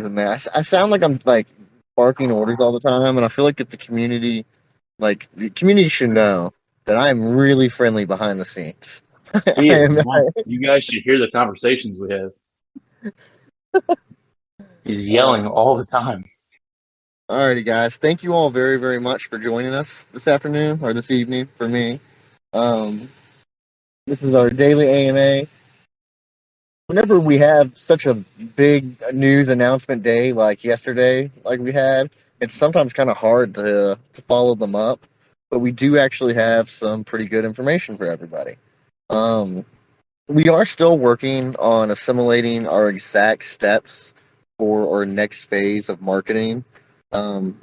in there. I sound like I'm like barking orders all the time, and I feel like if the community should know that I am really friendly behind the scenes. He I is am. not. You guys should hear the conversations we have. He's Uh, yelling all the time. Alrighty, guys. Thank you all very, very much for joining us this afternoon or this evening for me. Um, this is our daily AMA. Whenever we have such a big news announcement day like yesterday, like we had, it's sometimes kind of hard to follow them up. But we do actually have some pretty good information for everybody. Um, we are still working on assimilating our exact steps for our next phase of marketing.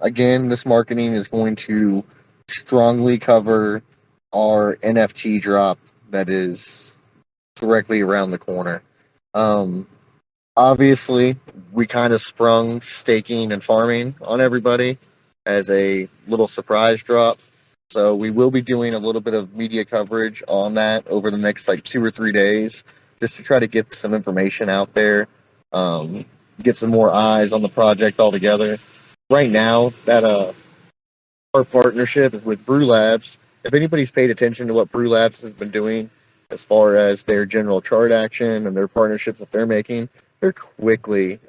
Again, this marketing is going to strongly cover our NFT drop that is directly around the corner. Um, Obviously, we kind of sprung staking and farming on everybody as a little surprise drop. So we will be doing a little bit of media coverage on that over the next like 2 or 3 days, just to try to get some information out there, um, get some more eyes on the project altogether. Right now, that our partnership is with Brew Labs. If anybody's paid attention to what Brew Labs has been doing as far as their general chart action and their partnerships that they're making, they're quickly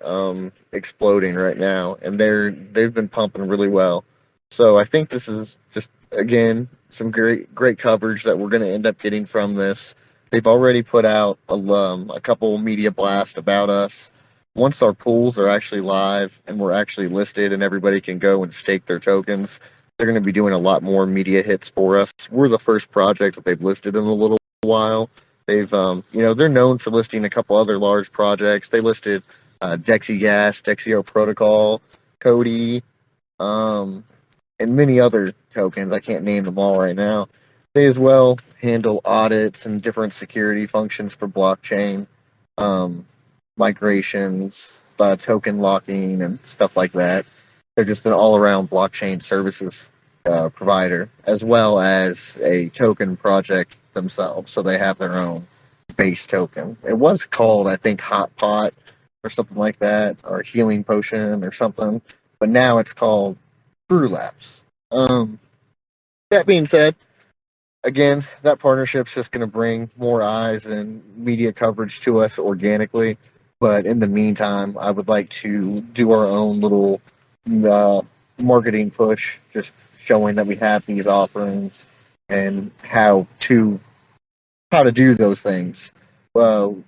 exploding right now, and they've been pumping really well. So I think this is just again some great coverage that we're going to end up getting from this. They've already put out a couple media blasts about us. Once our pools are actually live and we're actually listed and everybody can go and stake their tokens, they're going to be doing a lot more media hits for us. We're the first project that they've listed in a little while. They're known for listing a couple other large projects. They listed DexiGas, Dexio Protocol, Cody, um, and many other tokens. I can't name them all right now. They as well handle audits and different security functions for blockchain, um, migrations, token locking, and stuff like that. They're just an all-around blockchain services provider, as well as a token project themselves. So they have their own base token. It was called, I think, Hot Pot or something like that, or Healing Potion or something. But now it's called Brew Labs. That being said, again, that partnership's just going to bring more eyes and media coverage to us organically. But in the meantime, I would like to do our own little uh, marketing push, just showing that we have these offerings and how to do those things. Well,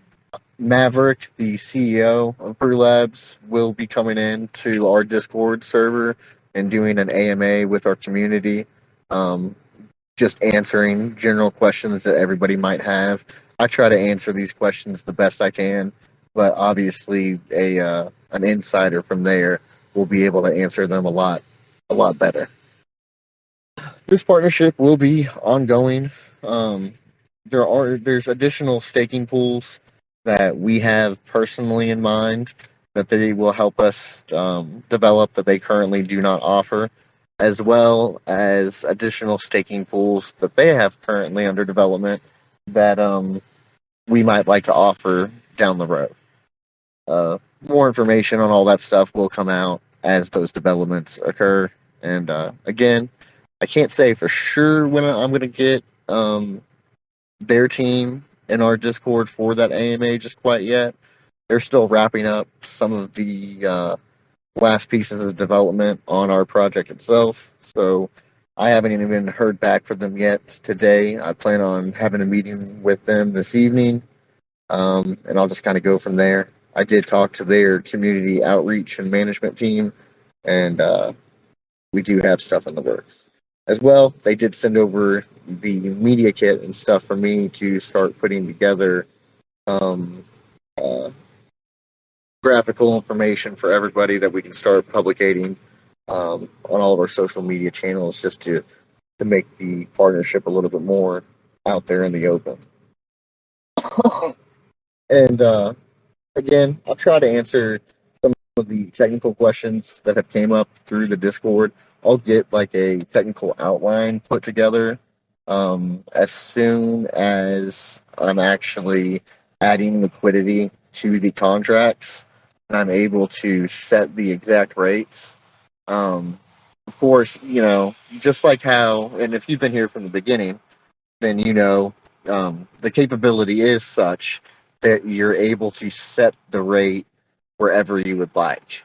Maverick, the CEO of Brew Labs, will be coming in to our Discord server and doing an AMA with our community, um, just answering general questions that everybody might have. I try to answer these questions the best I can, but obviously a an insider from there will be able to answer them a lot better. This partnership will be ongoing. Um, there's additional staking pools that we have personally in mind that they will help us develop that they currently do not offer, as well as additional staking pools that they have currently under development that we might like to offer down the road. More information on all that stuff will come out as those developments occur. And again, I can't say for sure when I'm going to get their team in our Discord for that AMA just quite yet. They're still wrapping up some of the last pieces of development on our project itself. So I haven't even heard back from them yet today. I plan on having a meeting with them this evening, and I'll just kind of go from there. I did talk to their community outreach and management team, and we do have stuff in the works. As well, they did send over the media kit and stuff for me to start putting together um, uh, graphical information for everybody that we can start publicating on all of our social media channels just to make the partnership a little bit more out there in the open. And again, I'll try to answer some of the technical questions that have came up through the Discord. I'll get like a technical outline put together as soon as I'm actually adding liquidity to the contracts. and I'm able to set the exact rates. Of course, just like how, and if you've been here from the beginning, then the capability is such that you're able to set the rate wherever you would like.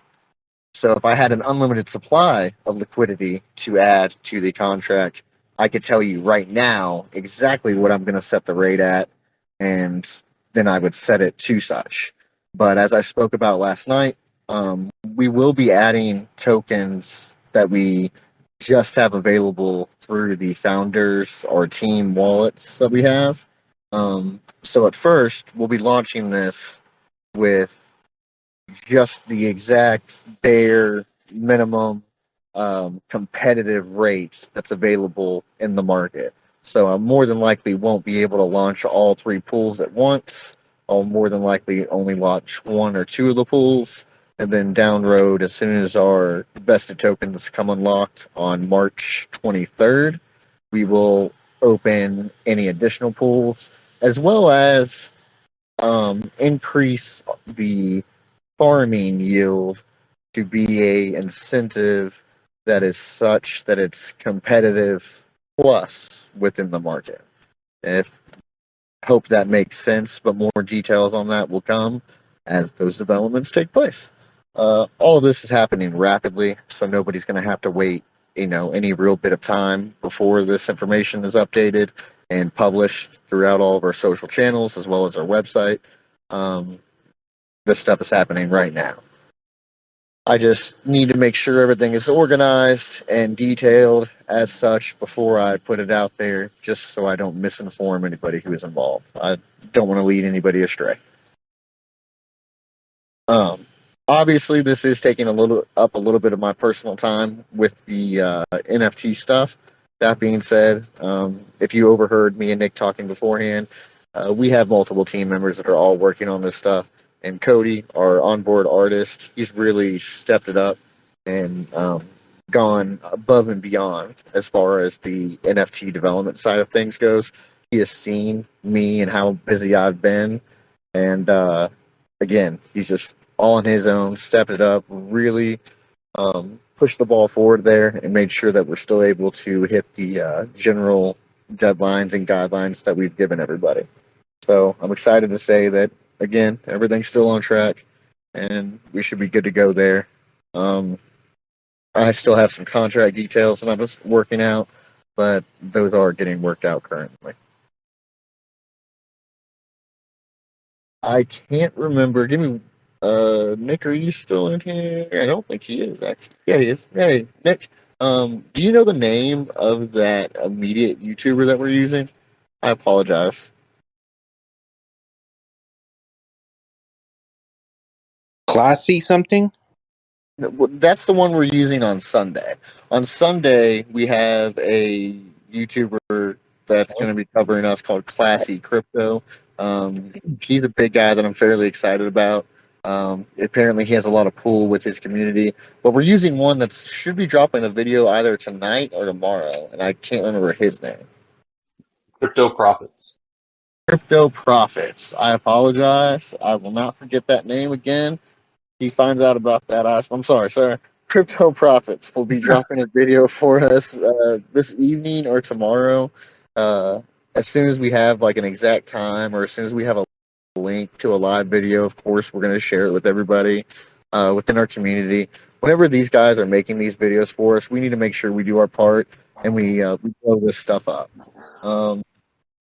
So if I had an unlimited supply of liquidity to add to the contract, I could tell you right now exactly what I'm going to set the rate at, and then I would set it to such. But as I spoke about last night, we will be adding tokens that we just have available through the founders or team wallets that we have. So at first, we'll be launching this with just the exact bare minimum competitive rates that's available in the market. So I more than likely won't be able to launch all three pools at once. I'll more than likely only launch one or two of the pools. And then down road, as soon as our vested tokens come unlocked on March 23rd, we will open any additional pools, as well as increase the farming yield to be a incentive that is such that it's competitive plus within the market. If hope that makes sense, but more details on that will come as those developments take place. All of this is happening rapidly, so nobody's going to have to wait, any real bit of time before this information is updated and published throughout all of our social channels as well as our website. This stuff is happening right now. I just need to make sure everything is organized and detailed as such before I put it out there, just so I don't misinform anybody who is involved. I don't want to lead anybody astray. Obviously, this is taking a little bit of my personal time with the NFT stuff. That being said, if you overheard me and Nick talking beforehand, we have multiple team members that are all working on this stuff. And Cody, our onboard artist, he's really stepped it up and gone above and beyond as far as the NFT development side of things goes. He has seen me and how busy I've been, and again, he's just all on his own, stepped it up, really pushed the ball forward there, and made sure that we're still able to hit the general deadlines and guidelines that we've given everybody. So I'm excited to say that, again, everything's still on track, and we should be good to go there. I still have some contract details that I'm just working out, but those are getting worked out currently. I can't remember. Give me, Nick, are you still in here? I don't think he is, actually. Yeah, he is. Hey, Nick, do you know the name of that immediate YouTuber that we're using? I apologize. Classy something? That's the one we're using on Sunday. On Sunday, we have a YouTuber that's going to be covering us called Classy Crypto. He's a big guy that I'm fairly excited about. Apparently, he has a lot of pull with his community. But we're using one that should be dropping a video either tonight or tomorrow, and I can't remember his name. Crypto Profits. Crypto Profits. I apologize. I will not forget that name again. He finds out about that. I'm sorry, sir. Crypto Profits will be dropping a video for us this evening or tomorrow. As soon as we have like an exact time, or as soon as we have a link to a live video, of course, we're going to share it with everybody within our community. Whenever these guys are making these videos for us, we need to make sure we do our part and we blow this stuff up.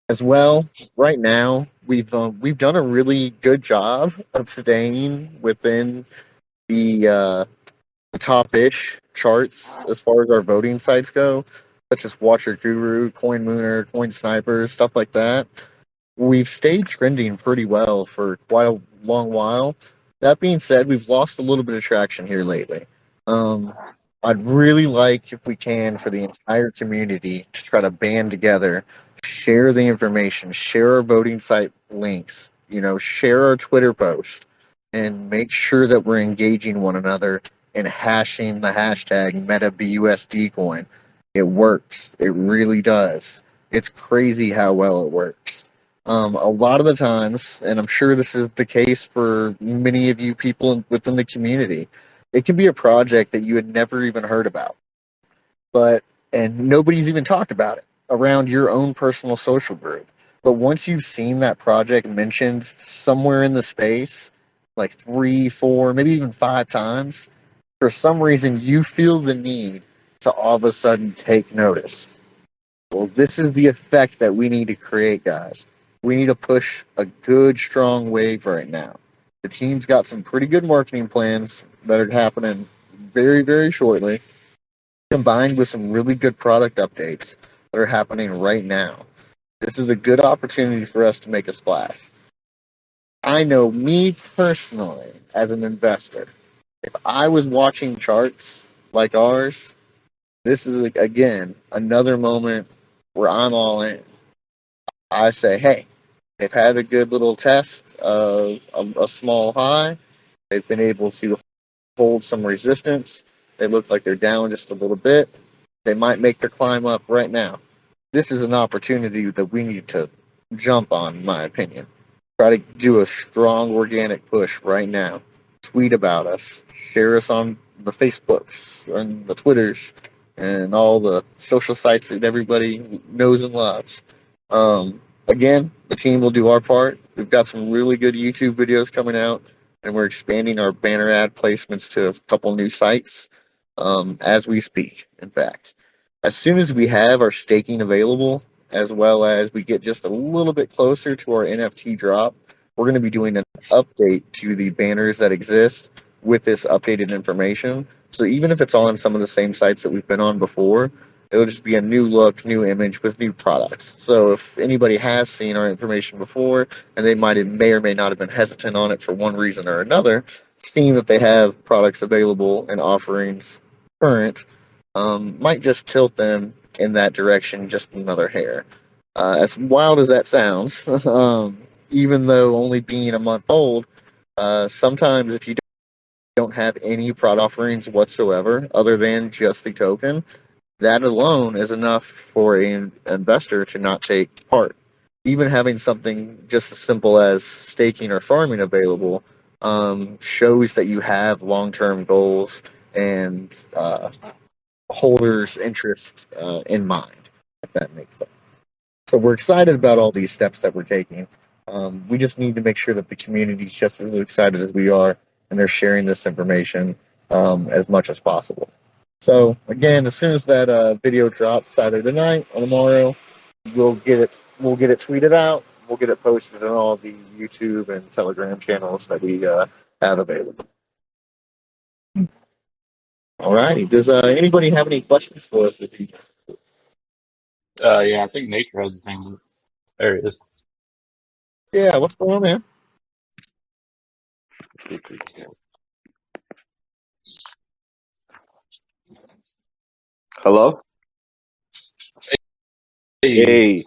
As well, right now we've done a really good job of staying within the top-ish charts as far as our voting sites go, such as Watcher Guru, Coin Mooner, Coin Sniper, stuff like that. We've stayed trending pretty well for quite a long while. That being said, we've lost a little bit of traction here lately. I'd really like, if we can, for the entire community to try to band together, share the information, share our voting site links, share our Twitter post, and make sure that we're engaging one another and hashing the hashtag MetaBUSDCoin. It works. It really does. It's crazy how well it works. A lot of the times, and I'm sure this is the case for many of you people within the community, it can be a project that you had never even heard about, but and nobody's even talked about it around your own personal social group. But once you've seen that project mentioned somewhere in the space, like three, four, maybe even five times, for some reason you feel the need to all of a sudden take notice. Well, this is the effect that we need to create, guys. We need to push a good, strong wave right now. The team's got some pretty good marketing plans that are happening very, very shortly, combined with some really good product updates that are happening right now. This is a good opportunity for us to make a splash. I know me personally, as an investor, if I was watching charts like ours, this is, again, another moment where I'm all in. I say, hey, they've had a good little test of a small high. They've been able to hold some resistance. They look like they're down just a little bit. They might make their climb up right now. This is an opportunity that we need to jump on, in my opinion. Try to do a strong organic push right now. Tweet about us. Share us on the Facebooks and the Twitters and all the social sites that everybody knows and loves. Again, the team will do our part. We've got some really good YouTube videos coming out, and we're expanding our banner ad placements to a couple new sites as we speak, in fact. As soon as we have our staking available, as well as we get just a little bit closer to our NFT drop, we're going to be doing an update to the banners that exist with this updated information. So even if it's on some of the same sites that we've been on before, it'll just be a new look, new image with new products. So if anybody has seen our information before and they may or may not have been hesitant on it for one reason or another, seeing that they have products available and offerings current might just tilt them in that direction just another hair. As wild as that sounds, even though only being a month old, sometimes if you don't have any product offerings whatsoever other than just the token, that alone is enough for an investor to not take part. Even having something just as simple as staking or farming available shows that you have long term goals and holders' interest in mind, if that makes sense. So we're excited about all these steps that we're taking. We just need to make sure that the community is just as excited as we are, and they're sharing this information as much as possible. So again, as soon as that video drops either tonight or tomorrow, we'll get it. We'll get it tweeted out. We'll get it posted on all the YouTube and Telegram channels that we have available. All righty. Does anybody have any questions for us this evening? Yeah, I think nature has the same. There it is. Yeah, what's going on, man? Hello? Hey, Hey.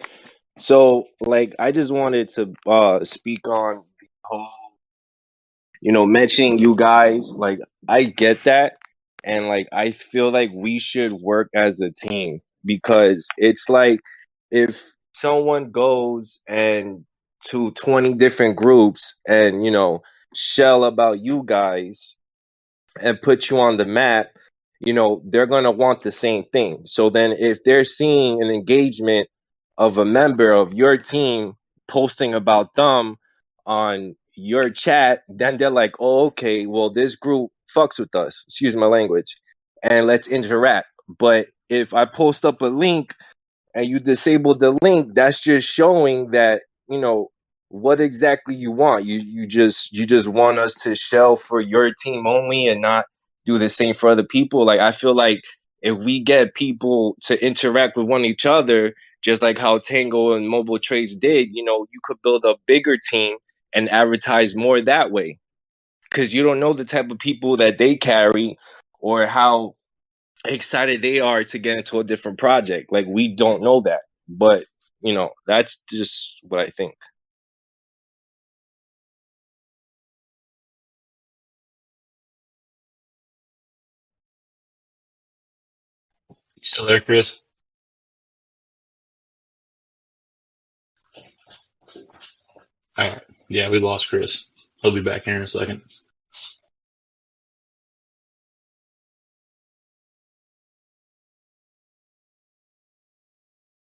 So, like, I just wanted to speak on the whole, mentioning you guys. Like, I get that. And, like, I feel like we should work as a team because it's like if someone goes and to 20 different groups and, shell about you guys and put you on the map, they're going to want the same thing. So then if they're seeing an engagement of a member of your team posting about them on your chat, then they're like, oh, okay, well, this group fucks with us, excuse my language, and let's interact. But if I post up a link and you disable the link, that's just showing that, what exactly you want. You just want us to shell for your team only and not do the same for other people. Like, I feel like if we get people to interact with one each other, just like how Tango and Mobile Trades did, you could build a bigger team and advertise more that way. Because you don't know the type of people that they carry or how excited they are to get into a different project. Like, we don't know that, but that's just what I think. you still there, Chris? All right. Yeah, we lost Chris. He'll be back here in a second.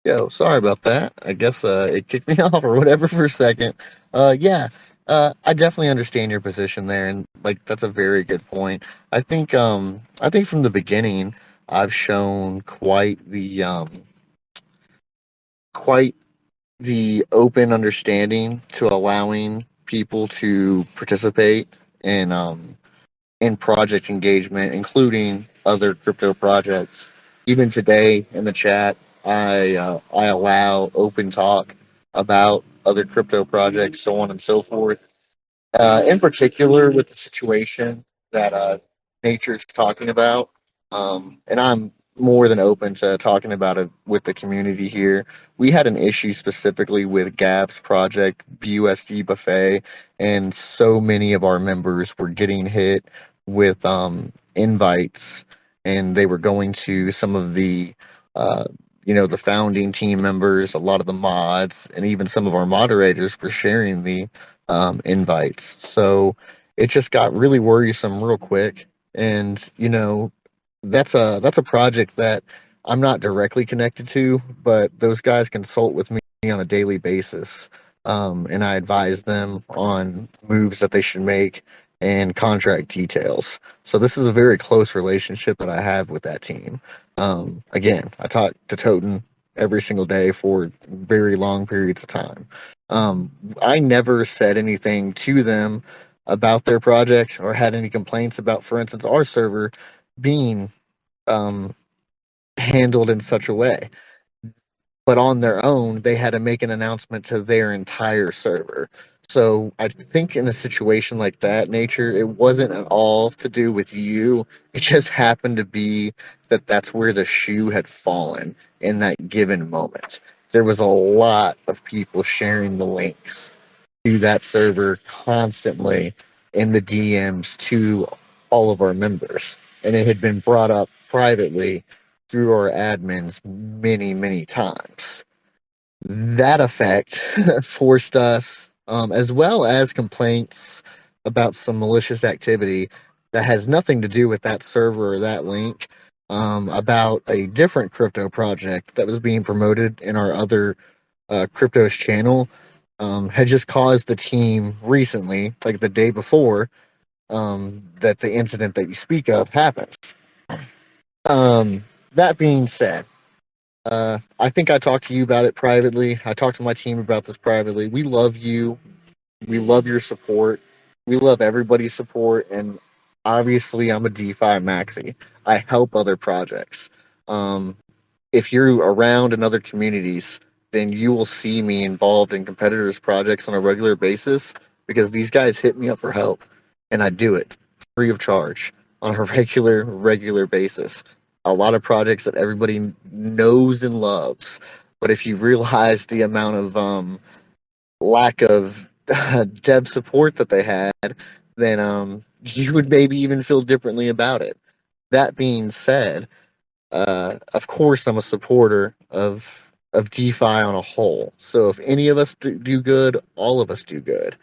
Yo, sorry about that. I guess it kicked me off or whatever for a second. Yeah, I definitely understand your position there, and like that's a very good point. I think from the beginning, I've shown quite the open understanding to allowing people to participate in in project engagement, including other crypto projects. Even today in the chat, I allow open talk about other crypto projects, so on and so forth. In particular, with the situation that Nature's talking about, and I'm more than open to talking about it with the community here. We had an issue specifically with Gap's project, BUSD Buffet, and so many of our members were getting hit with invites, and they were going to some of the the founding team members, a lot of the mods, and even some of our moderators were sharing the invites. So it just got really worrisome real quick. And that's a project that I'm not directly connected to, but those guys consult with me on a daily basis, and I advise them on moves that they should make and contract details. So this is a very close relationship that I have with that team. Again, I talk to Toten every single day for very long periods of time. I never said anything to them about their project or had any complaints about, for instance, our server being um, handled in such a way. But on their own, they had to make an announcement to their entire server. So I think in a situation like that, Nature, it wasn't at all to do with you. It just happened to be that that's where the shoe had fallen in that given moment. There was a lot of people sharing the links to that server constantly in the DMs to all of our members. And it had been brought up privately through our admins many, many times. That effect forced us, as well as complaints about some malicious activity that has nothing to do with that server or that link, about a different crypto project that was being promoted in our other cryptos channel, had just caused the team recently, like the day before, that the incident that you speak of happened. That being said, I think I talked to you about it privately. I talked to my team about this privately. We love you. We love your support. We love everybody's support. And obviously, I'm a DeFi maxi. I help other projects. Um, if you're around in other communities, then you will see me involved in competitors' projects on a regular basis because these guys hit me up for help, and I do it free of charge on a regular basis. A lot of projects that everybody knows and loves, but if you realize the amount of lack of dev support that they had, then you would maybe even feel differently about it. That being said, of course, I'm a supporter of DeFi on a whole. So if any of us do good, all of us do good.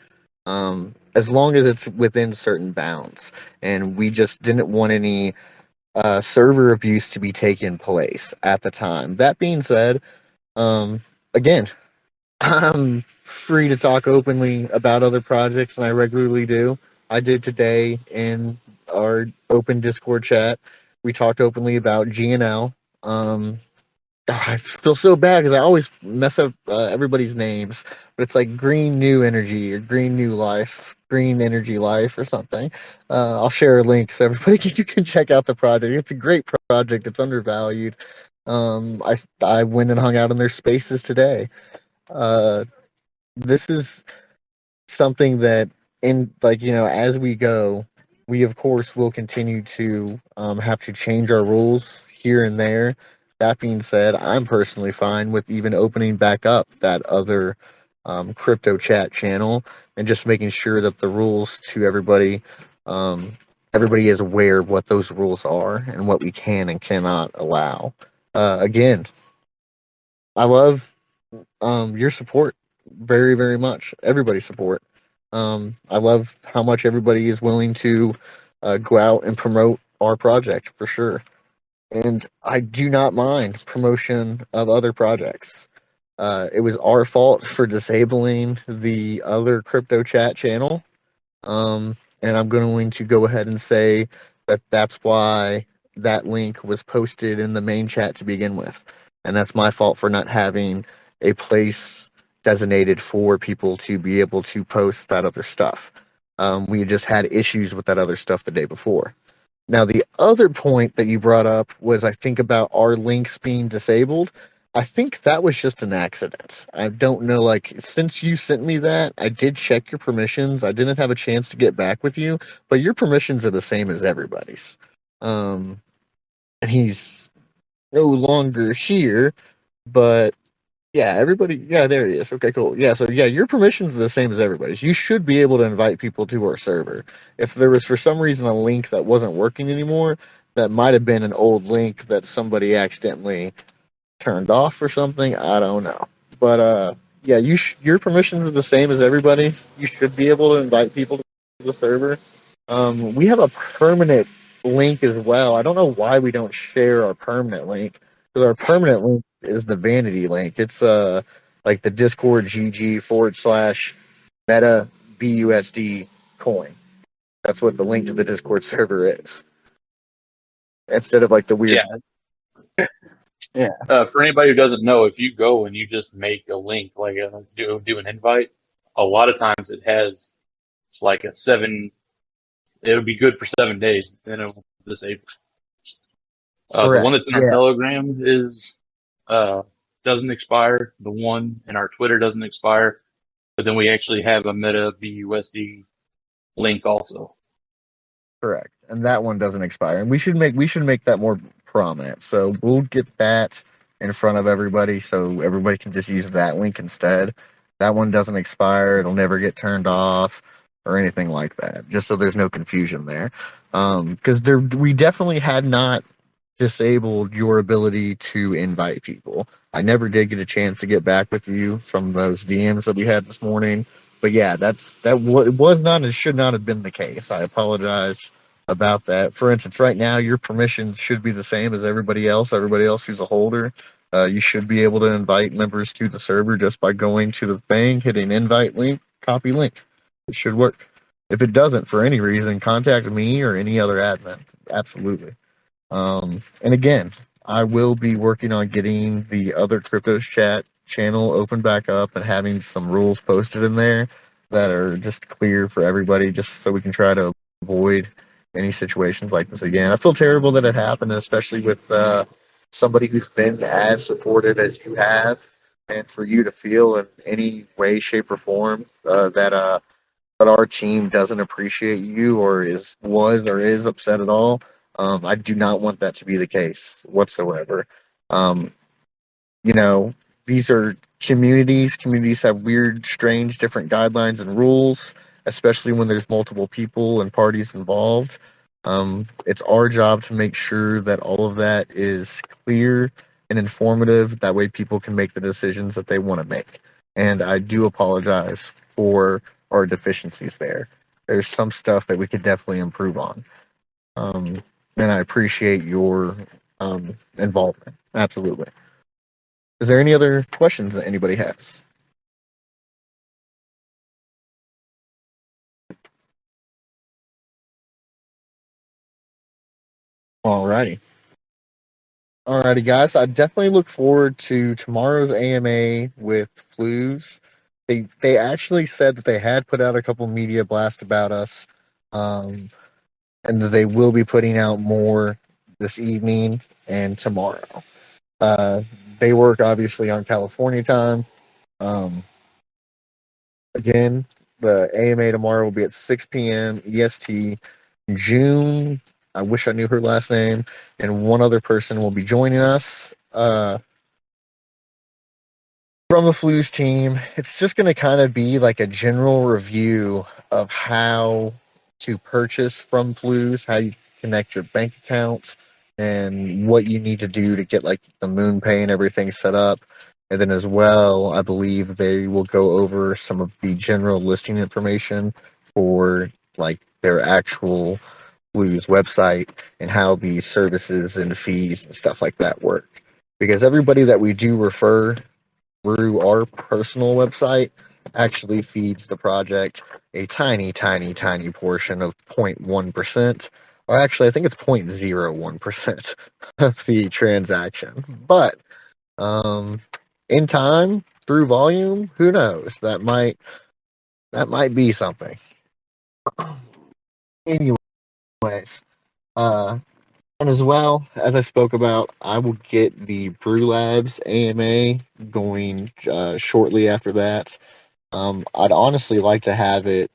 As long as it's within certain bounds, and we just didn't want any server abuse to be taking place at the time. That being said, again, I'm free to talk openly about other projects, and I regularly do. I did today in our open Discord chat. We talked openly about GNL. I feel so bad because I always mess up everybody's names, but it's like Green New Energy or Green New Life, Green Energy Life or something. I'll share a link so everybody you can check out the project. It's a great project. It's undervalued. I went and hung out in their spaces today. Uh, this is something that in like as we go, we of course will continue to have to change our rules here and there. That being said, I'm personally fine with even opening back up that other crypto chat channel and just making sure that the rules to um, everybody is aware of what those rules are and what we can and cannot allow. Again, I love your support, very, very much. Everybody's support. I love how much everybody is willing to go out and promote our project for sure. And I do not mind promotion of other projects. It was our fault for disabling the other crypto chat channel. And I'm going to go ahead and say that that's why that link was posted in the main chat to begin with. And that's my fault for not having a place designated for people to be able to post that other stuff. We just had issues with that other stuff the day before. Now, the other point that you brought up was, I think, about our links being disabled. I think that was just an accident. I don't know, like, since you sent me that, I did check your permissions. I didn't have a chance to get back with you, but your permissions are the same as everybody's. And he's no longer here, but yeah, everybody, yeah, there he is. Okay, cool. Yeah, so yeah, your permissions are the same as everybody's. You should be able to invite people to our server. If there was for some reason a link that wasn't working anymore, that might have been an old link that somebody accidentally turned off or something. I don't know. But yeah, your permissions are the same as everybody's. You should be able to invite people to the server. We have a permanent link as well. I don't know why we don't share our permanent link, because our permanent link is the vanity link. It's like the Discord GG / Meta BUSD coin. That's what the link to the Discord server is. Instead of like the weird. Yeah. For anybody who doesn't know, if you go and you just make a link, like do an invite, a lot of times it has like a 7. It'll be good for 7 days, then it'll disable. The Correct. one that's in our Yeah. Telegram is doesn't expire. The one in our Twitter doesn't expire, but then we actually have a MetaBUSD link also. Correct, and that one doesn't expire, and we should make that more prominent. So we'll get that in front of everybody, so everybody can just use that link instead. That one doesn't expire; it'll never get turned off or anything like that. Just so there's no confusion there, because we definitely had not disabled your ability to invite people. I never did get a chance to get back with you from those DMs that we had this morning. But yeah, was not and should not have been the case. I apologize about that. For instance, right now your permissions should be the same as everybody else. Everybody else who's a holder, you should be able to invite members to the server just by going to the thing, hitting invite link, copy link. It should work. If it doesn't for any reason, contact me or any other admin. Absolutely. And again, I will be working on getting the other cryptos chat channel open back up and having some rules posted in there that are just clear for everybody, just so we can try to avoid any situations like this again. I feel terrible that it happened, especially with somebody who's been as supportive as you have, and for you to feel in any way, shape, or form that our team doesn't appreciate you or is upset at all. I do not want that to be the case whatsoever. Um, you know, these are communities. Communities have weird, strange, different guidelines and rules, especially when there's multiple people and parties involved. It's our job to make sure that all of that is clear and informative. That way, people can make the decisions that they want to make. And I do apologize for our deficiencies there. There's some stuff that we could definitely improve on. And I appreciate your involvement. Absolutely. Is there any other questions that anybody has? Alrighty. Alrighty, guys. I definitely look forward to tomorrow's AMA with Flues. They actually said that they had put out a couple media blasts about us, and that they will be putting out more this evening and tomorrow. They work obviously on California time. Again, the AMA tomorrow will be at 6 p.m. EST. June, I wish I knew her last name, and one other person will be joining us from the Flues team. It's just going to kind of be like a general review of how to purchase from Flues, how you connect your bank accounts, and what you need to do to get like the moon pay and everything set up. And then as well, I believe they will go over some of the general listing information for like their actual Blues website and how the services and fees and stuff like that work. Because everybody that we do refer through our personal website actually feeds the project a tiny, tiny, tiny portion of 0.1%, or actually, I think it's 0.01% of the transaction. But in time, through volume, who knows? That might be something. Anyways, and as well, as I spoke about, I will get the Brew Labs AMA going shortly after that. I'd honestly like to have it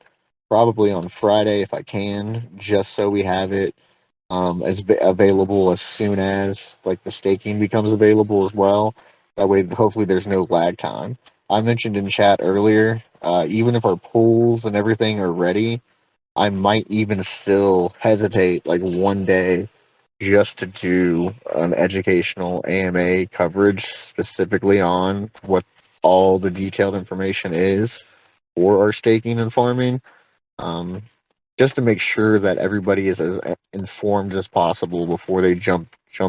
probably on Friday if I can, just so we have it available as soon as like the staking becomes available as well. That way, hopefully, there's no lag time. I mentioned in chat earlier, even if our pools and everything are ready, I might even still hesitate like one day just to do an educational AMA coverage specifically on what all the detailed information is for our staking and farming. Um, just to make sure that everybody is as informed as possible before they jump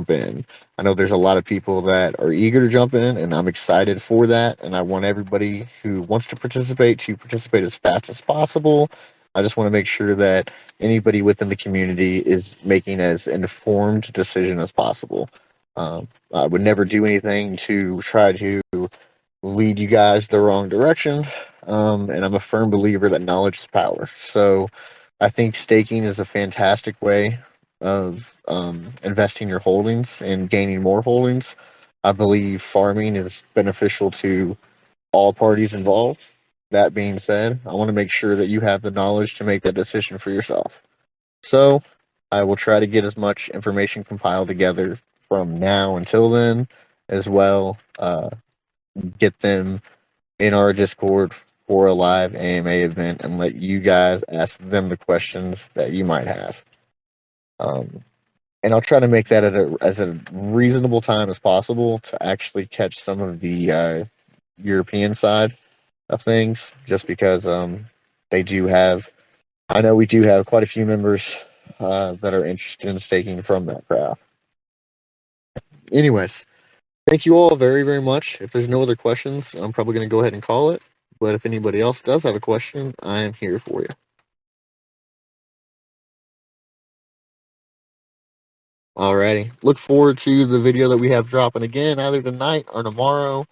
in. I know there's a lot of people that are eager to jump in, and I'm excited for that. And I want everybody who wants to participate as fast as possible. I just want to make sure that anybody within the community is making as informed decision as possible. I would never do anything to try to lead you guys the wrong direction. And I'm a firm believer that knowledge is power. So I think staking is a fantastic way of investing your holdings and gaining more holdings. I believe farming is beneficial to all parties involved. That being said, I want to make sure that you have the knowledge to make that decision for yourself. So I will try to get as much information compiled together from now until then, as well. Get them in our Discord for a live AMA event and let you guys ask them the questions that you might have. And I'll try to make that as a reasonable time as possible to actually catch some of the European side of things, just because they do have. I know we do have quite a few members that are interested in staking from that crowd. Anyways, thank you all very, very much. If there's no other questions, I'm probably going to go ahead and call it. But if anybody else does have a question, I am here for you. Alrighty. Look forward to the video that we have dropping again either tonight or tomorrow.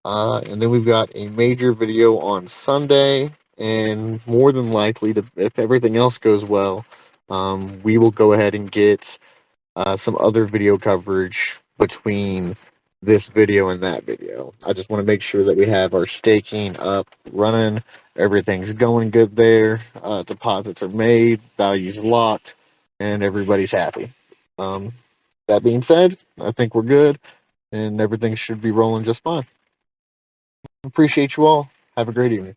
And then we've got a major video on Sunday. And more than likely, if everything else goes well, we will go ahead and get some other video coverage between this video and that video. I just want to make sure that we have our staking up, running, everything's going good there, deposits are made, values locked, and everybody's happy. That being said, I think we're good, and everything should be rolling just fine. Appreciate you all. Have a great evening.